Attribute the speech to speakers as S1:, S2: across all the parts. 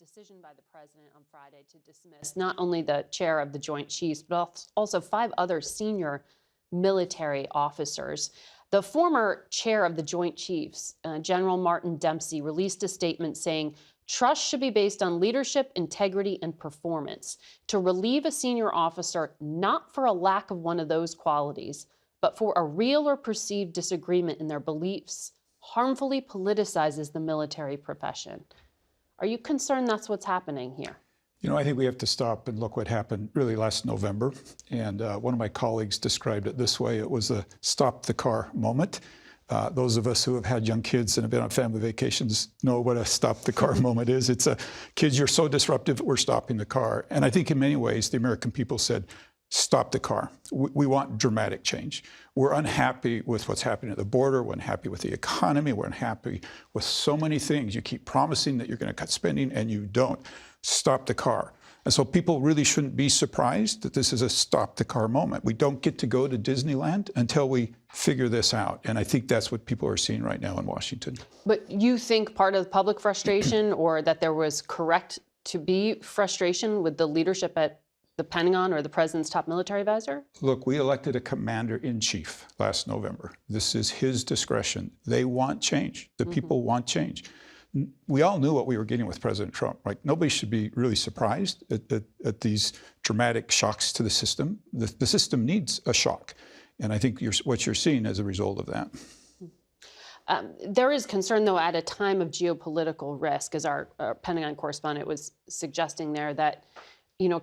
S1: decision by the president on Friday to dismiss not only the chair of the Joint Chiefs, but also 5 other senior military officers. The former chair of the Joint Chiefs, General Martin Dempsey, released a statement saying, "Trust should be based on leadership, integrity, and performance. To relieve a senior officer, not for a lack of one of those qualities, but for a real or perceived disagreement in their beliefs, harmfully politicizes the military profession." Are you concerned that's what's happening here?
S2: You know, I think we have to stop and look what happened really last November. And one of my colleagues described it this way. It was a stop the car moment. Those of us who have had young kids and have been on family vacations know what a stop the car moment is. It's kids, you're so disruptive, we're stopping the car. And I think in many ways, the American people said, stop the car. We want dramatic change. We're unhappy with what's happening at the border. We're unhappy with the economy. We're unhappy with so many things. You keep promising that you're going to cut spending and you don't. Stop the car. And so people really shouldn't be surprised that this is a stop the car moment. We don't get to go to Disneyland until we figure this out. And I think that's what people are seeing right now in Washington.
S1: But you think part of the public frustration, or that there was correct to be frustration with the leadership at the Pentagon or the president's top military advisor?
S2: Look, we elected a commander-in-chief last November. This is his discretion. They want change. The people want change. We all knew what we were getting with President Trump, right? Nobody should be really surprised at these dramatic shocks to the system. The system needs a shock. And I think what you're seeing as a result of that.
S1: There is concern, though, at a time of geopolitical risk, as our Pentagon correspondent was suggesting there, that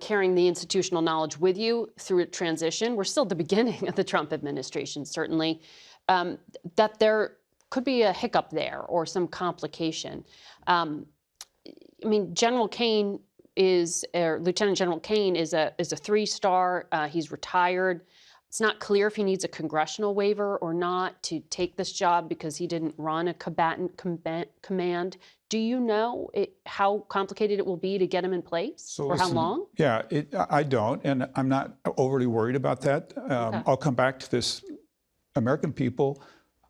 S1: carrying the institutional knowledge with you through a transition, we're still at the beginning of the Trump administration, certainly, that there could be a hiccup there or some complication. Lieutenant General Kane is a 3-star. He's retired. It's not clear if he needs a congressional waiver or not to take this job because he didn't run a combatant command. Do you know how complicated it will be to get him in place, or how long?
S2: Yeah, I don't, and I'm not overly worried about that.
S1: Okay.
S2: I'll come back to this. American people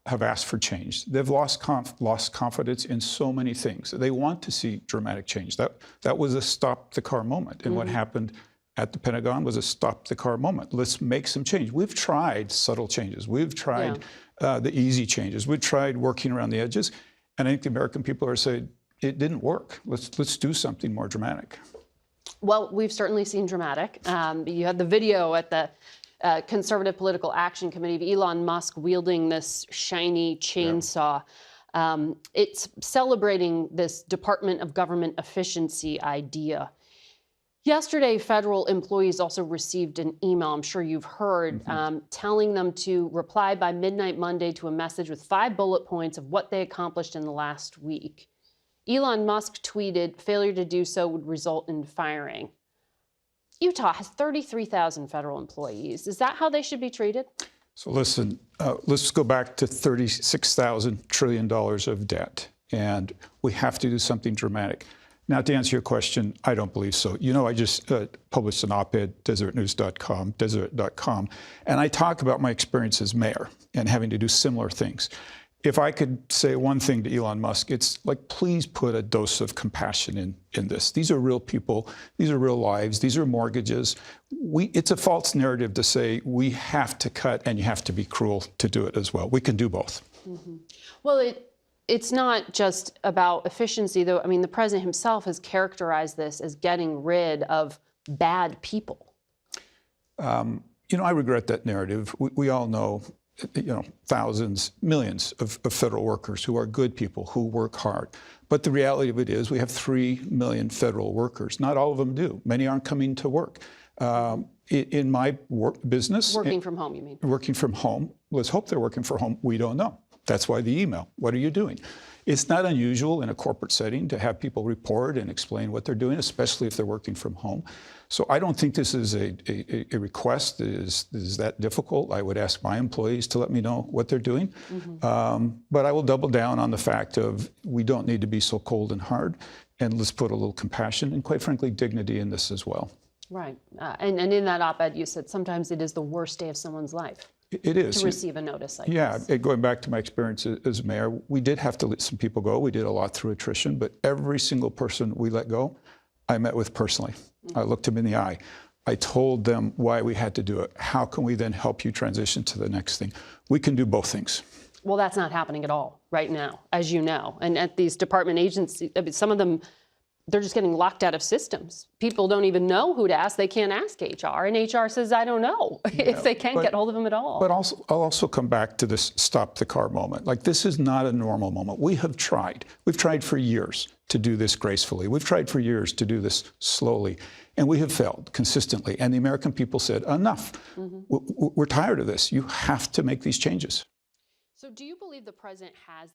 S2: have asked for change. They've lost confidence in so many things. They want to see dramatic change. That was a stop the car moment, and what happened at the Pentagon was a stop the car moment. Let's make some change. We've tried subtle changes. We've tried the easy changes. We've tried working around the edges. And I think the American people are saying, it didn't work. Let's do something more dramatic.
S1: Well, we've certainly seen dramatic. You had the video at the Conservative Political Action Committee of Elon Musk wielding this shiny chainsaw. It's celebrating this Department of Government efficiency idea. Yesterday, federal employees also received an email, I'm sure you've heard, telling them to reply by midnight Monday to a message with 5 bullet points of what they accomplished in the last week. Elon Musk tweeted, failure to do so would result in firing. Utah has 33,000 federal employees. Is that how they should be treated?
S2: So listen, let's go back to $36,000 trillion of debt, and we have to do something dramatic. Now, to answer your question, I don't believe so. You know, I just published an op-ed, deseret.com, and I talk about my experience as mayor and having to do similar things. If I could say one thing to Elon Musk, it's like, please put a dose of compassion in this. These are real people. These are real lives. These are mortgages. It's a false narrative to say we have to cut and you have to be cruel to do it as well. We can do both.
S1: Well, it's not just about efficiency, though. I mean, the president himself has characterized this as getting rid of bad people.
S2: I regret that narrative. We all know, thousands, millions of federal workers who are good people, who work hard. But the reality of it is we have 3 million federal workers. Not all of them do. Many aren't coming to work. In my business—
S1: Working from home, you mean?
S2: Working from home. Let's hope they're working from home. We don't know. That's why the email. What are you doing? It's not unusual in a corporate setting to have people report and explain what they're doing, especially if they're working from home. So I don't think this is a request that is that difficult. I would ask my employees to let me know what they're doing. But I will double down on the fact of we don't need to be so cold and hard, and let's put a little compassion and, quite frankly, dignity in this as well.
S1: Right. And in that op-ed, you said sometimes it is the worst day of someone's life.
S2: It is.
S1: to receive a notice like
S2: Yeah,
S1: this.
S2: going back to my experience as mayor, we did have to let some people go. We did a lot through attrition, but every single person we let go, I met with personally. I looked them in the eye. I told them why we had to do it. How can we then help you transition to the next thing? We can do both things.
S1: Well, that's not happening at all right now, as you know. And at these department agencies, I mean, some of them, they're just getting locked out of systems. People don't even know who to ask. They can't ask HR, and HR says, I don't know if they can't get hold of them at all.
S2: But also, I'll also come back to this stop the car moment. Like, this is not a normal moment. We have tried. We've tried for years to do this gracefully. We've tried for years to do this slowly, and we have failed consistently. And the American people said, enough. We're tired of this. You have to make these changes.
S1: So do you believe the president has